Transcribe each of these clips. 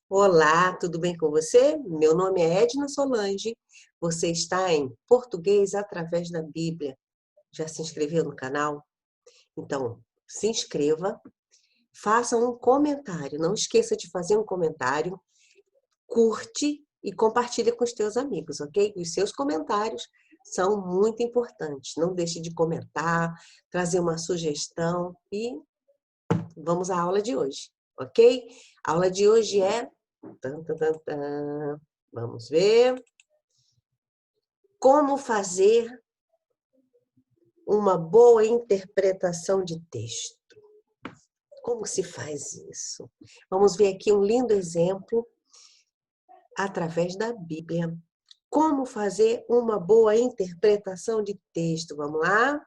Olá, tudo bem com você? Meu nome é Edna Solange. Você está em Português através da Bíblia. Já se inscreveu no canal? Então, se inscreva, faça um comentário. Não esqueça de fazer um comentário, curte e compartilha com os teus amigos, ok? Os seus comentários são muito importantes. Não deixe de comentar, trazer uma sugestão e vamos à aula de hoje, ok? A aula de hoje é tan, tan, tan, tan. Vamos ver. Como fazer uma boa interpretação de texto. Como se faz isso? Vamos ver aqui um lindo exemplo através da Bíblia. Como fazer uma boa interpretação de texto? Vamos lá?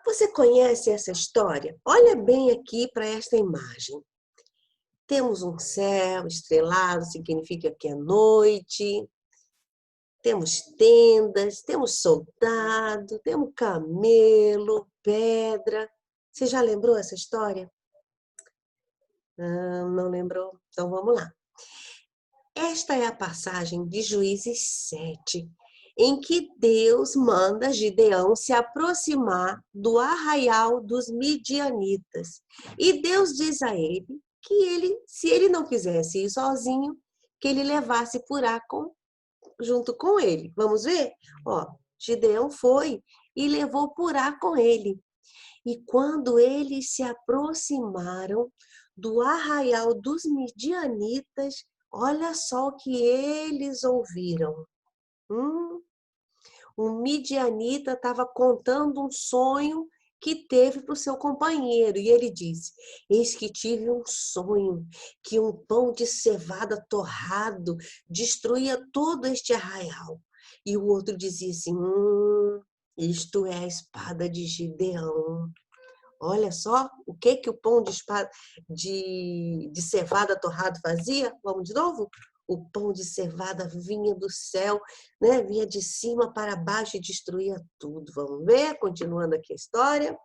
Você conhece essa história? Olha bem aqui para esta imagem. Temos um céu estrelado, significa que é noite. Temos tendas, temos soldado, temos camelo, pedra. Você já lembrou essa história? Não lembrou? Então vamos lá. Esta é a passagem de Juízes 7, em que Deus manda Gideão se aproximar do arraial dos midianitas. E Deus diz a ele que se ele não quisesse ir sozinho, que ele levasse Furá junto com ele. Vamos ver? Ó, Gideão foi e levou Purá com ele. E quando eles se aproximaram do arraial dos midianitas, olha só o que eles ouviram. Um midianita estava contando um sonho que teve para o seu companheiro. E ele disse: Eis que tive um sonho que um pão de cevada torrado destruía todo este arraial. E o outro dizia assim: isto é a espada de Gideão. Olha só o que o pão de cevada torrado fazia. Vamos de novo? O pão de cevada vinha do céu, né? Vinha de cima para baixo e destruía tudo. Vamos ver? Continuando aqui a história.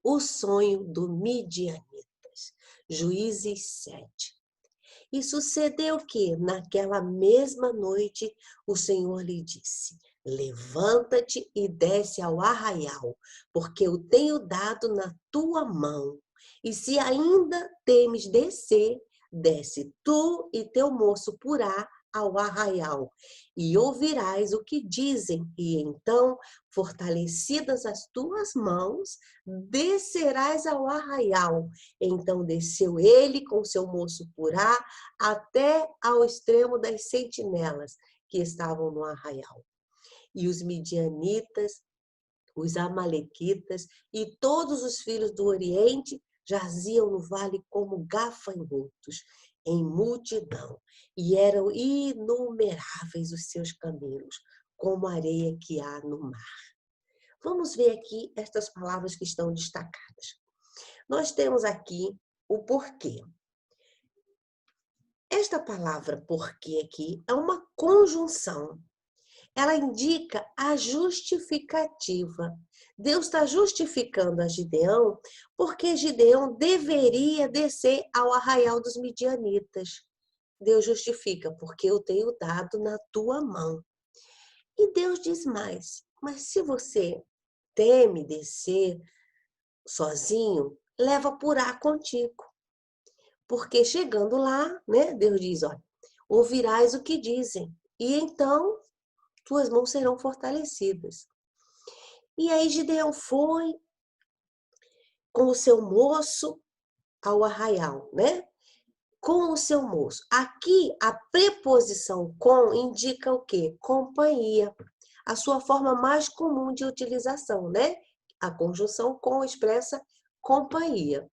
O sonho do Midianitas. Juízes 7. E sucedeu que, naquela mesma noite, o Senhor lhe disse: Levanta-te e desce ao arraial, porque eu tenho dado na tua mão. E se ainda temes descer, desce tu e teu moço Purá ao arraial, e ouvirás o que dizem, e então, fortalecidas as tuas mãos, descerás ao arraial. Então desceu ele com seu moço Purá até ao extremo das sentinelas que estavam no arraial. E os midianitas, os amalequitas e todos os filhos do Oriente jaziam no vale como gafanhotos, em multidão, e eram inumeráveis os seus camelos, como a areia que há no mar. Vamos ver aqui estas palavras que estão destacadas. Nós temos aqui o porquê. Esta palavra porquê aqui é uma conjunção. Ela indica a justificativa. Deus está justificando a Gideão porque Gideão deveria descer ao arraial dos midianitas. Deus justifica, porque eu tenho dado na tua mão. E Deus diz mais, mas se você teme descer sozinho, leva Purá contigo. Porque chegando lá, né, Deus diz, olha, ouvirás o que dizem, e então tuas mãos serão fortalecidas. E aí Gideão foi com o seu moço ao arraial, né? Com o seu moço. Aqui, a preposição com indica o quê? Companhia. A sua forma mais comum de utilização, né? A conjunção com expressa companhia.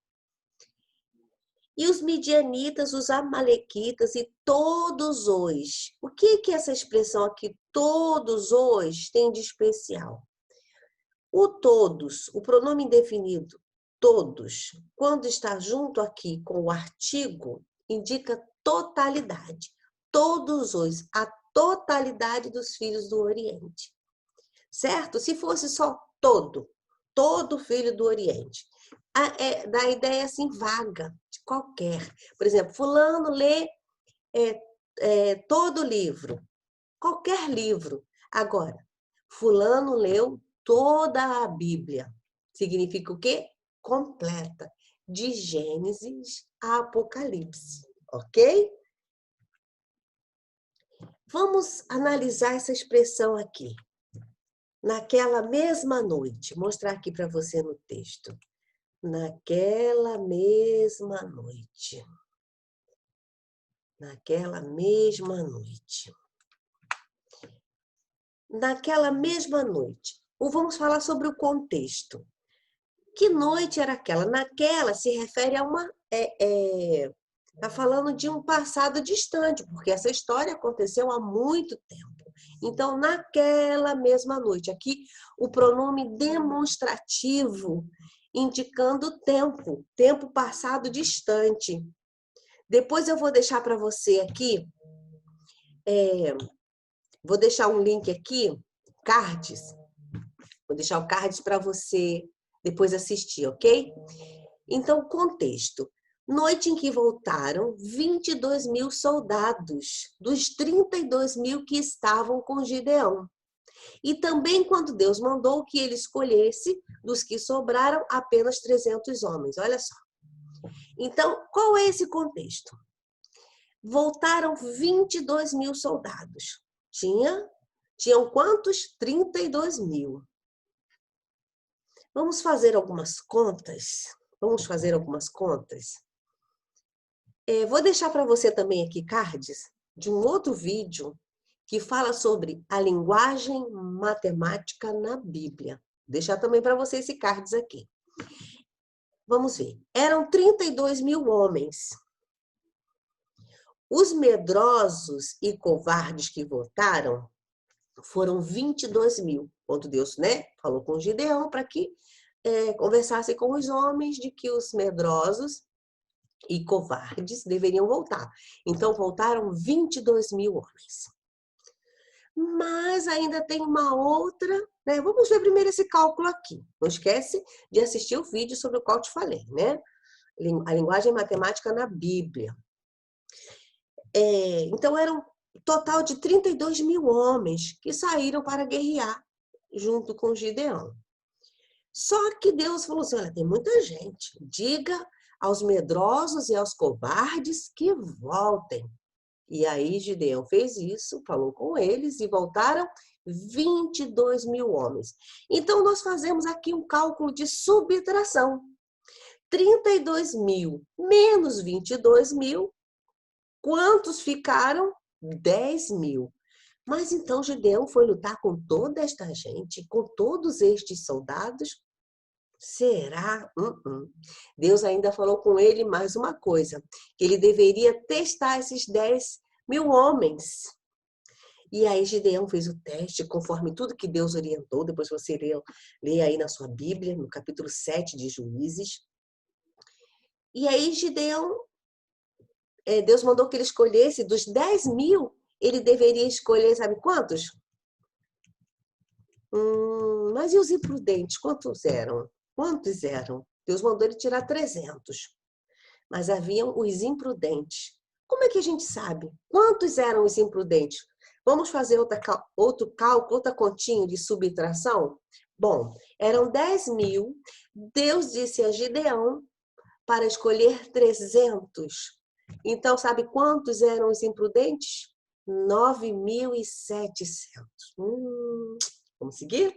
E os midianitas, os amalequitas e todos os. O que essa expressão aqui, todos os, tem de especial? O todos, o pronome indefinido, todos, quando está junto aqui com o artigo, indica totalidade. Todos os, a totalidade dos filhos do Oriente. Certo? Se fosse só todo filho do Oriente. Da ideia assim vaga, de qualquer. Por exemplo, fulano lê todo o livro, qualquer livro. Agora, fulano leu toda a Bíblia. Significa o quê? Completa, de Gênesis a Apocalipse, ok? Vamos analisar essa expressão aqui. Naquela mesma noite, mostrar aqui para você no texto. Naquela mesma noite. Naquela mesma noite. Naquela mesma noite. Ou vamos falar sobre o contexto. Que noite era aquela? Naquela se refere a uma... Está falando de um passado distante, porque essa história aconteceu há muito tempo. Então, naquela mesma noite. Aqui, o pronome demonstrativo, indicando tempo, tempo passado distante. Depois eu vou deixar para você aqui, vou deixar um link aqui, cards. Vou deixar o cards para você depois assistir, ok? Então, contexto. Noite em que voltaram 22.000 soldados, dos 32.000 que estavam com Gideão. E também quando Deus mandou que ele escolhesse, dos que sobraram, apenas 300 homens. Olha só. Então, qual é esse contexto? Voltaram 22.000 soldados. Tinham quantos? 32.000. Vamos fazer algumas contas? Vou deixar para você também aqui cards de um outro vídeo que fala sobre a linguagem matemática na Bíblia. Vou deixar também para você esse cards aqui. Vamos ver. Eram 32.000 homens. Os medrosos e covardes que votaram foram 22.000. Quando Deus, falou com Gideão para que conversasse com os homens de que os medrosos e covardes deveriam voltar. Então, voltaram 22.000 homens. Mas ainda tem uma outra, Vamos ver primeiro esse cálculo aqui. Não esquece de assistir o vídeo sobre o qual eu te falei, A linguagem matemática na Bíblia. Então, eram um total de 32.000 homens que saíram para guerrear junto com Gideão. Só que Deus falou assim, olha, tem muita gente. Diga aos medrosos e aos covardes que voltem. E aí Gideão fez isso, falou com eles e voltaram 22.000 homens. Então, nós fazemos aqui um cálculo de subtração. 32.000 menos 22.000, quantos ficaram? 10.000. Mas então Gideão foi lutar com toda esta gente, com todos estes soldados? Será? Deus ainda falou com ele mais uma coisa, que ele deveria testar esses 10.000 homens. E aí Gideão fez o teste, conforme tudo que Deus orientou, depois você lê aí na sua Bíblia, no capítulo 7 de Juízes. E aí Gideão, Deus mandou que ele escolhesse, dos 10.000, ele deveria escolher, sabe quantos? Mas e os imprudentes, quantos eram? Quantos eram? Deus mandou ele tirar 300. Mas haviam os imprudentes. Como é que a gente sabe? Quantos eram os imprudentes? Vamos fazer outro cálculo, outra continha de subtração? Bom, eram 10.000. Deus disse a Gideão para escolher 300. Então, sabe quantos eram os imprudentes? 9.700. Vamos seguir?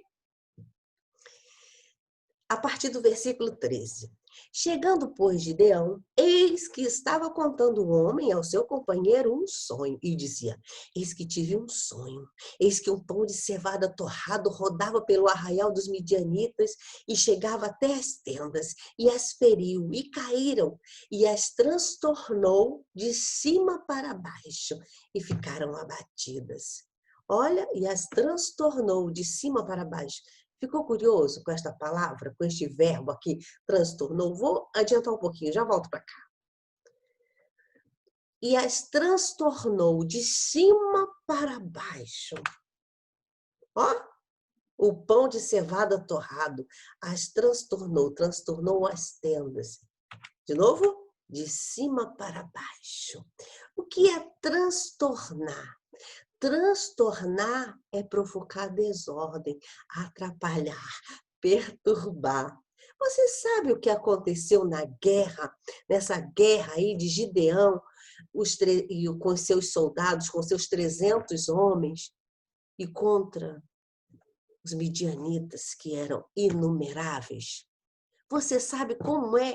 A partir do versículo 13. Chegando, pois, Gideão, eis que estava contando o homem ao seu companheiro um sonho, e dizia, eis que tive um sonho, eis que um pão de cevada torrado rodava pelo arraial dos midianitas e chegava até as tendas, e as feriu, e caíram, e as transtornou de cima para baixo, e ficaram abatidas. Olha, e as transtornou de cima para baixo. Ficou curioso com esta palavra, com este verbo aqui, transtornou? Vou adiantar um pouquinho, já volto para cá. E as transtornou de cima para baixo. Ó, O pão de cevada torrado as transtornou as tendas. De novo, de cima para baixo. O que é transtornar? Transtornar é provocar desordem, atrapalhar, perturbar. Você sabe o que aconteceu na guerra, nessa guerra aí de Gideão, com os seus soldados, com seus 300 homens, e contra os midianitas, que eram inumeráveis? Você sabe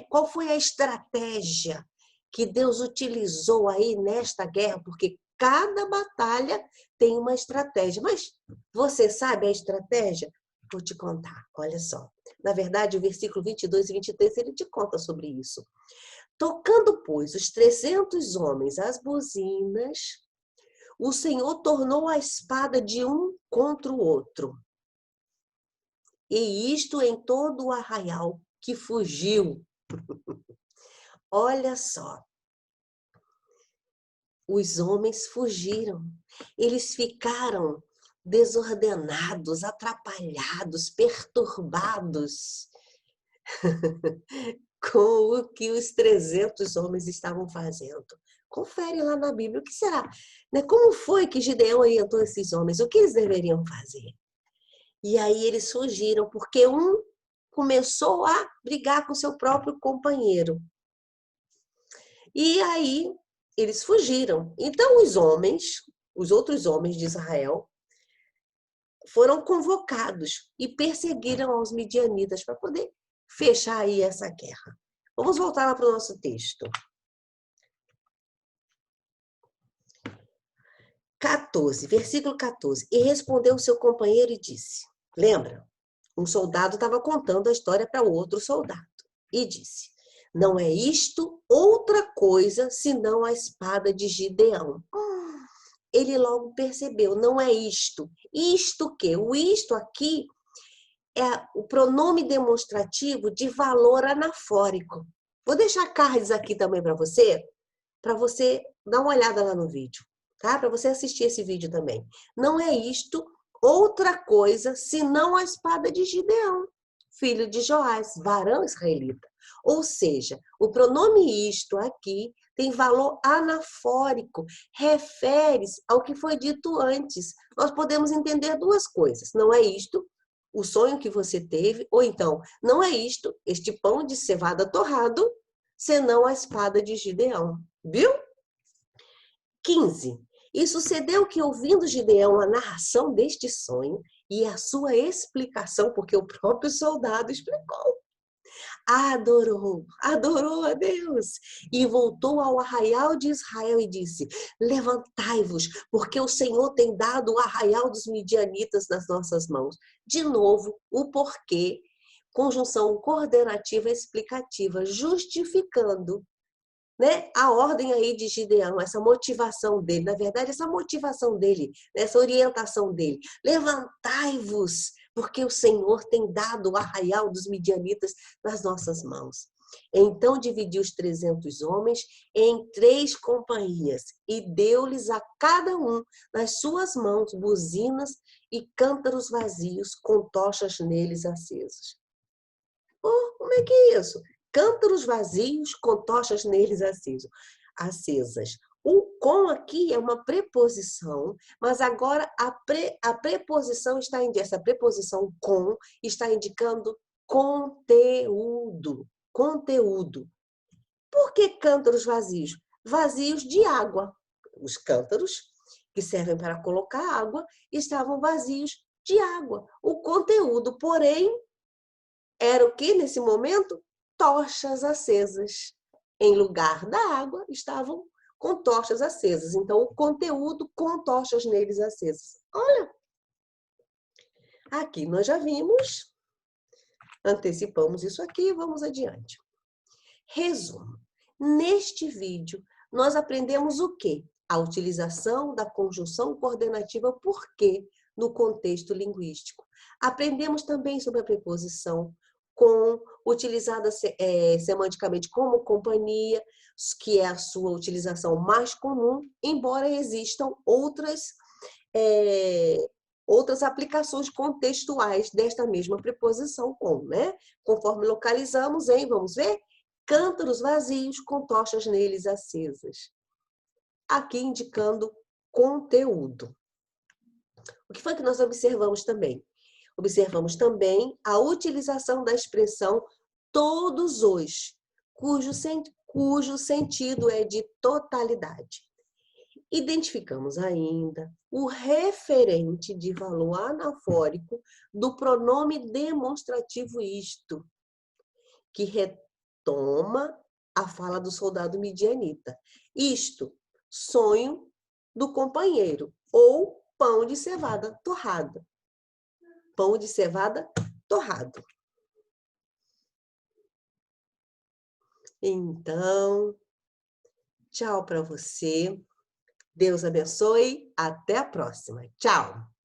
qual foi a estratégia que Deus utilizou aí nesta guerra? Porque cada batalha tem uma estratégia. Mas você sabe a estratégia? Vou te contar, olha só. Na verdade, o versículo 22 e 23, ele te conta sobre isso. Tocando, pois, os 300 homens as buzinas, o Senhor tornou a espada de um contra o outro. E isto em todo o arraial que fugiu. Olha só, os homens fugiram. Eles ficaram desordenados, atrapalhados, perturbados com o que os 300 homens estavam fazendo. Confere lá na Bíblia, o que será? Como foi que Gideão orientou esses homens? O que eles deveriam fazer? E aí eles fugiram, porque um começou a brigar com seu próprio companheiro. E aí eles fugiram. Então os outros homens de Israel, foram convocados e perseguiram aos midianitas para poder fechar aí essa guerra. Vamos voltar lá para o nosso texto. 14, versículo 14. E respondeu o seu companheiro e disse, lembra? Um soldado estava contando a história para o outro soldado. E disse, não é isto outra coisa senão a espada de Gideão. Ele logo percebeu, não é isto. Isto o quê? O isto aqui é o pronome demonstrativo de valor anafórico. Vou deixar cards aqui também para você dar uma olhada lá no vídeo, tá? Para você assistir esse vídeo também. Não é isto outra coisa senão a espada de Gideão, filho de Joás, varão israelita. Ou seja, o pronome isto aqui tem valor anafórico, refere-se ao que foi dito antes. Nós podemos entender duas coisas. Não é isto o sonho que você teve, ou então, não é isto, este pão de cevada torrado, senão a espada de Gideão. Viu? 15. E sucedeu que, ouvindo Gideão a narração deste sonho e a sua explicação, porque o próprio soldado explicou, adorou a Deus e voltou ao arraial de Israel e disse, levantai-vos, porque o Senhor tem dado o arraial dos midianitas nas nossas mãos. De novo, o porquê, conjunção coordenativa explicativa, justificando, né, a ordem aí de Gideão, essa motivação dele, na verdade, essa motivação dele, essa orientação dele. Levantai-vos, porque o Senhor tem dado o arraial dos midianitas nas nossas mãos. Então dividiu os 300 homens em 3 companhias e deu-lhes a cada um nas suas mãos buzinas e cântaros vazios com tochas neles acesas. Como é que é isso? Cântaros vazios com tochas neles acesas. O com aqui é uma preposição, mas agora a preposição está indicando, essa preposição com está indicando conteúdo. Conteúdo. Por que cântaros vazios? Vazios de água. Os cântaros, que servem para colocar água, estavam vazios de água. O conteúdo, porém, era o que nesse momento? Tochas acesas. Em lugar da água, estavam com tochas acesas. Então, o conteúdo com tochas neles acesas. Olha, aqui nós já vimos, antecipamos isso aqui, vamos adiante. Resumo. Neste vídeo, nós aprendemos o quê? A utilização da conjunção coordenativa por quê no contexto linguístico. Aprendemos também sobre a preposição com, utilizada semanticamente como companhia, que é a sua utilização mais comum, embora existam outras outras aplicações contextuais desta mesma preposição com, né? Conforme localizamos em, vamos ver? Cântaros vazios com tochas neles acesas. Aqui indicando conteúdo. O que foi que nós observamos também? Observamos também a utilização da expressão todos os, cujo sentido é de totalidade. Identificamos ainda o referente de valor anafórico do pronome demonstrativo isto, que retoma a fala do soldado midianita. Isto, sonho do companheiro, ou pão de cevada torrada. Pão de cevada torrado. Então, tchau para você. Deus abençoe. Até a próxima. Tchau.